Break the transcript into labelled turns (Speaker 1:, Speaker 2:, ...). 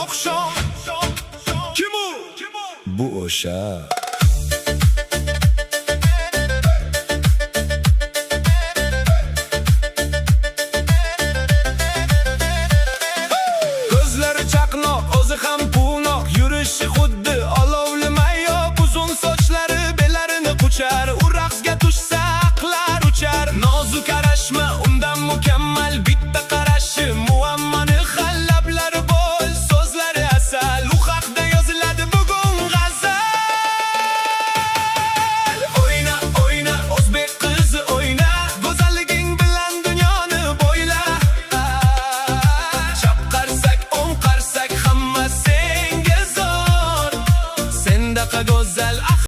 Speaker 1: oqshom. Kim u?
Speaker 2: Bu o'sha
Speaker 1: Ko'zlari chaqnoq, o'zi ham pulnoq, yurishi xuddi olovli mayyoq, uzun sochlari belarini quchar.